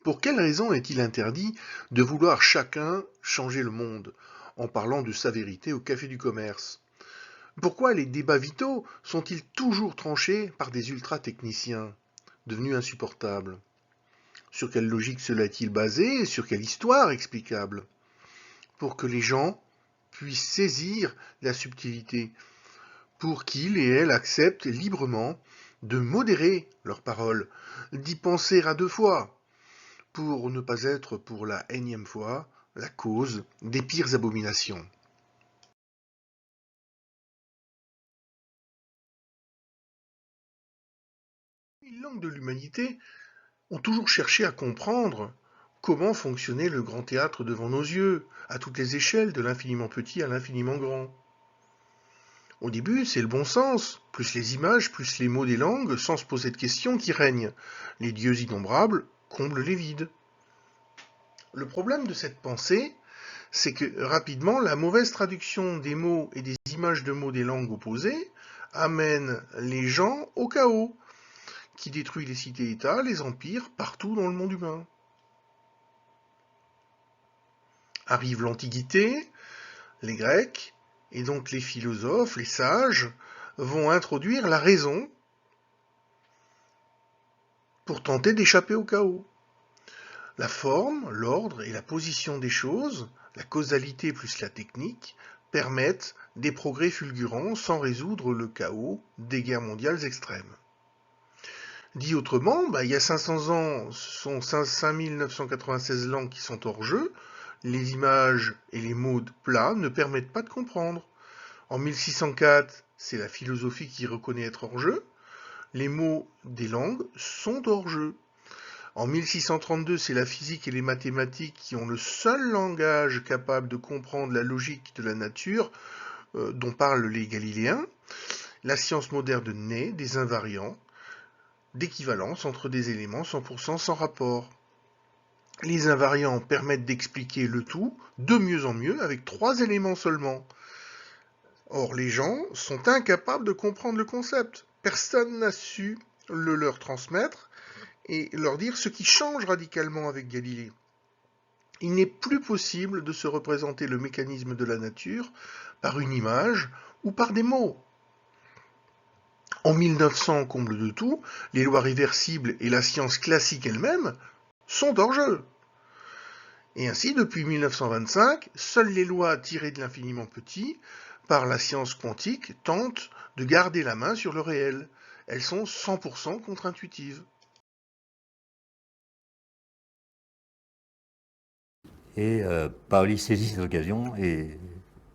Pour quelle raison est-il interdit de vouloir chacun changer le monde, en parlant de sa vérité au café du commerce? Pourquoi les débats vitaux sont-ils toujours tranchés par des ultra-techniciens, devenus insupportables? Sur quelle logique cela est-il basé et sur quelle histoire explicable? Pour que les gens puissent saisir la subtilité, pour qu'ils et elles acceptent librement de modérer leurs paroles, d'y penser à deux fois, pour ne pas être pour la énième fois la cause des pires abominations. Les langues de l'humanité ont toujours cherché à comprendre comment fonctionnait le grand théâtre devant nos yeux, à toutes les échelles, de l'infiniment petit à l'infiniment grand. Au début, c'est le bon sens, plus les images, plus les mots des langues, sans se poser de questions, qui règnent. Les dieux innombrables comblent les vides. Le problème de cette pensée, c'est que rapidement, la mauvaise traduction des mots et des images de mots des langues opposées amène les gens au chaos, qui détruit les cités-États, les empires, partout dans le monde humain. Arrive l'Antiquité, les Grecs, et donc les philosophes, les sages, vont introduire la raison pour tenter d'échapper au chaos. La forme, l'ordre et la position des choses, la causalité plus la technique, permettent des progrès fulgurants sans résoudre le chaos des guerres mondiales extrêmes. Dit autrement, il y a 500 ans, ce sont 5996 langues qui sont hors jeu, les images et les mots plats ne permettent pas de comprendre. En 1604, c'est la philosophie qui reconnaît être hors jeu, les mots des langues sont hors jeu. En 1632, c'est la physique et les mathématiques qui ont le seul langage capable de comprendre la logique de la nature dont parlent les Galiléens. La science moderne naît des invariants, d'équivalence entre des éléments 100% sans rapport. Les invariants permettent d'expliquer le tout de mieux en mieux avec 3 éléments seulement. Or, les gens sont incapables de comprendre le concept. Personne n'a su le leur transmettre et leur dire ce qui change radicalement avec Galilée. Il n'est plus possible de se représenter le mécanisme de la nature par une image ou par des mots. En 1900, comble de tout, les lois réversibles et la science classique elle-même sont hors jeu. Et ainsi, depuis 1925, seules les lois tirées de l'infiniment petit, par la science quantique, tentent de garder la main sur le réel. Elles sont 100% contre-intuitives. Et Paoli saisit cette occasion et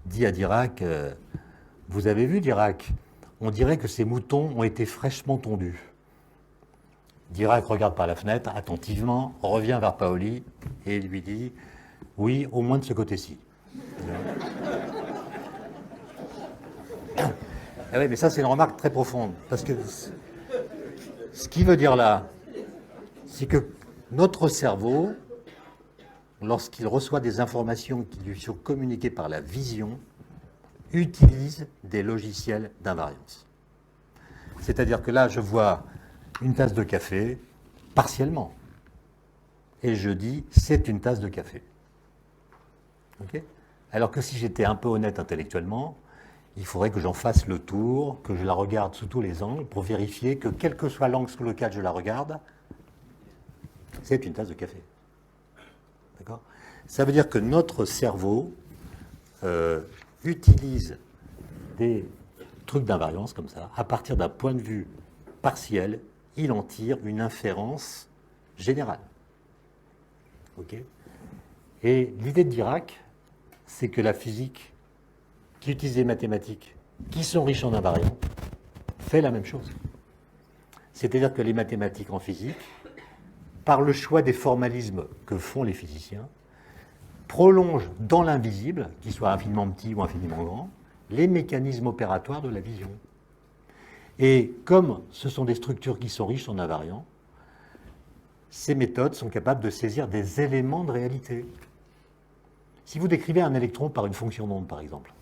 dit à Dirac, vous avez vu Dirac, on dirait que ces moutons ont été fraîchement tondus. Dirac regarde par la fenêtre attentivement, revient vers Paoli et lui dit, oui, au moins de ce côté-ci. Ah oui, mais ça c'est une remarque très profonde, parce que ce qu'il veut dire là, c'est que notre cerveau, lorsqu'il reçoit des informations qui lui sont communiquées par la vision, utilise des logiciels d'invariance. C'est-à-dire que là, je vois une tasse de café, partiellement, et je dis, c'est une tasse de café. Okay ? Alors que si j'étais un peu honnête intellectuellement, il faudrait que j'en fasse le tour, que je la regarde sous tous les angles, pour vérifier que, quel que soit l'angle sous lequel je la regarde, c'est une tasse de café. D'accord ? Ça veut dire que notre cerveau utilise des trucs d'invariance comme ça, à partir d'un point de vue partiel, il en tire une inférence générale. Okay ? Et l'idée de Dirac, c'est que la physique, qui utilise des mathématiques, qui sont riches en invariants, fait la même chose. C'est-à-dire que les mathématiques en physique, par le choix des formalismes que font les physiciens, prolongent dans l'invisible, qu'il soit infiniment petit ou infiniment grand, les mécanismes opératoires de la vision. Et comme ce sont des structures qui sont riches en invariants, ces méthodes sont capables de saisir des éléments de réalité. Si vous décrivez un électron par une fonction d'onde, par exemple,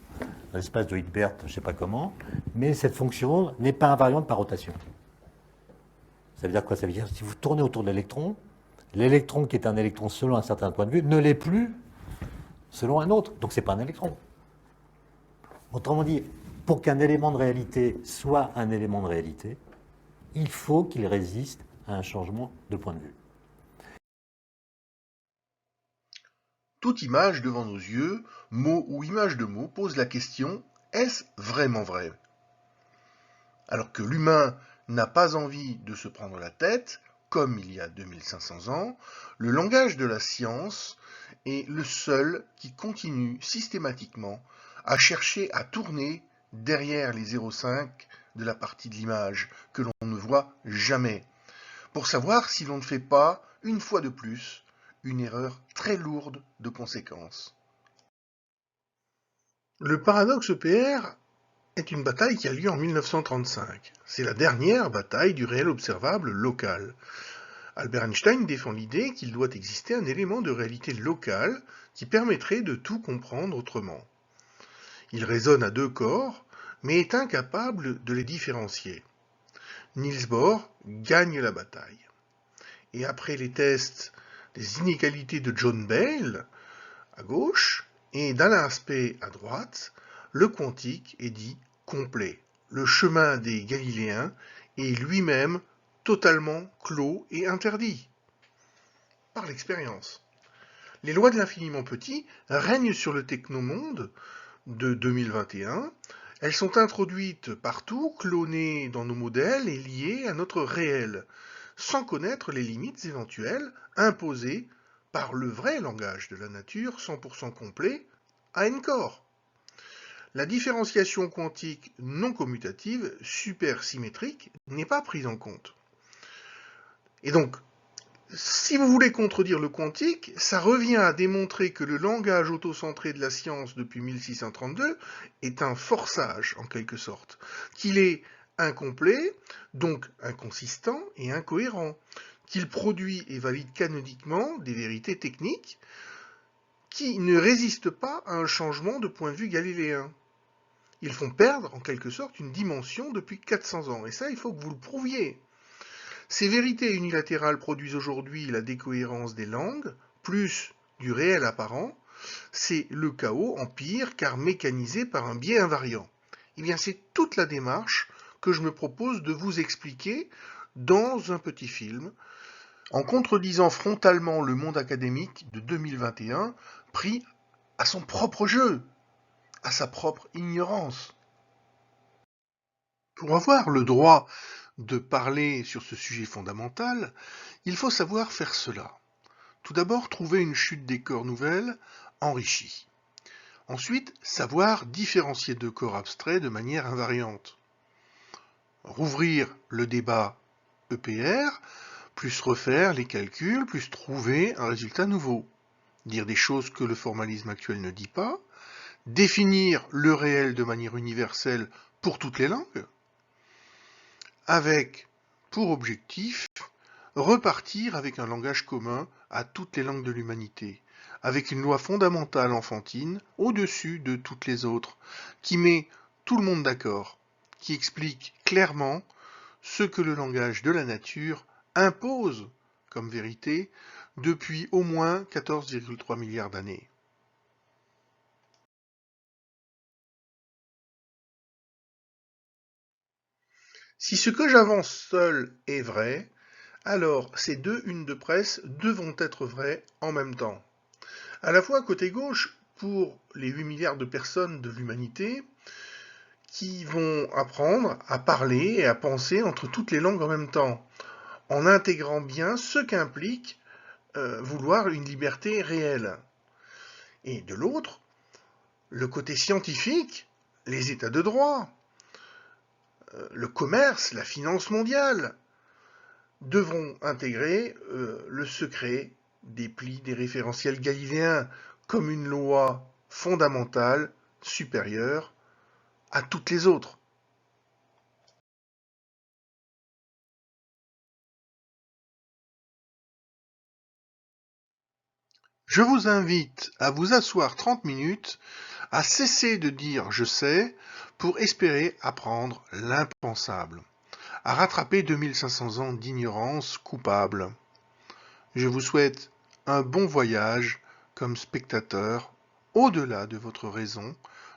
l'espace de Hilbert, je ne sais pas comment, mais cette fonction d'onde n'est pas invariante par rotation. Ça veut dire quoi? Ça veut dire que si vous tournez autour de l'électron, L'électron qui est un électron selon un certain point de vue ne l'est plus selon un autre. Donc ce n'est pas un électron. Autrement dit, pour qu'un élément de réalité soit un élément de réalité, il faut qu'il résiste à un changement de point de vue. Toute image devant nos yeux, mot ou image de mot, pose la question « est-ce vraiment vrai ?» Alors que l'humain n'a pas envie de se prendre la tête, comme il y a 2500 ans, le langage de la science est le seul qui continue systématiquement à chercher à tourner derrière les 0,5 de la partie de l'image que l'on ne voit jamais, pour savoir si l'on ne fait pas, une fois de plus, une erreur très lourde de conséquences. Le paradoxe EPR est une bataille qui a lieu en 1935. C'est la dernière bataille du réel observable local. Albert Einstein défend l'idée qu'il doit exister un élément de réalité locale qui permettrait de tout comprendre autrement. Il raisonne à deux corps, mais est incapable de les différencier. Niels Bohr gagne la bataille. Et après les tests des inégalités de John Bale, à gauche, et d'Alain Aspect à droite, le quantique est dit complet. Le chemin des Galiléens est lui-même totalement clos et interdit par l'expérience. Les lois de l'infiniment petit règnent sur le technomonde de 2021. Elles sont introduites partout, clonées dans nos modèles et liées à notre réel, sans connaître les limites éventuelles imposées par le vrai langage de la nature 100% complet à n-corps. La différenciation quantique non commutative supersymétrique n'est pas prise en compte. Et donc, si vous voulez contredire le quantique, ça revient à démontrer que le langage autocentré de la science depuis 1632 est un forçage, en quelque sorte, qu'il est incomplet, donc inconsistant et incohérent, qu'il produit et valide canoniquement des vérités techniques qui ne résistent pas à un changement de point de vue galiléen. Ils font perdre, en quelque sorte, une dimension depuis 400 ans, et ça, il faut que vous le prouviez. Ces vérités unilatérales produisent aujourd'hui la décohérence des langues, plus du réel apparent. C'est le chaos en pire, car mécanisé par un biais invariant. Eh bien, c'est toute la démarche que je me propose de vous expliquer dans un petit film, en contredisant frontalement le monde académique de 2021, pris à son propre jeu, à sa propre ignorance. Pour avoir le droit de parler sur ce sujet fondamental, il faut savoir faire cela. Tout d'abord, trouver une chute des corps nouvelle enrichie. Ensuite, savoir différencier deux corps abstraits de manière invariante. Rouvrir le débat EPR, plus refaire les calculs, plus trouver un résultat nouveau. Dire des choses que le formalisme actuel ne dit pas. Définir le réel de manière universelle pour toutes les langues. Avec pour objectif repartir avec un langage commun à toutes les langues de l'humanité, avec une loi fondamentale enfantine au-dessus de toutes les autres, qui met tout le monde d'accord, qui explique clairement ce que le langage de la nature impose comme vérité depuis au moins 14,3 milliards d'années. Si ce que j'avance seul est vrai, alors ces deux unes de presse devront être vraies en même temps. À la fois côté gauche, pour les 8 milliards de personnes de l'humanité, qui vont apprendre à parler et à penser entre toutes les langues en même temps, en intégrant bien ce qu'implique vouloir une liberté réelle. Et de l'autre, le côté scientifique, les états de droit, le commerce, la finance mondiale, devront intégrer le secret des plis des référentiels galiléens comme une loi fondamentale supérieure à toutes les autres. Je vous invite à vous asseoir 30 minutes, à cesser de dire « je sais » pour espérer apprendre l'impensable, à rattraper 2500 ans d'ignorance coupable. Je vous souhaite un bon voyage comme spectateur au-delà de votre raison,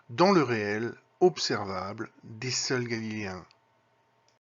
dans le réel observable des seuls Galiléens.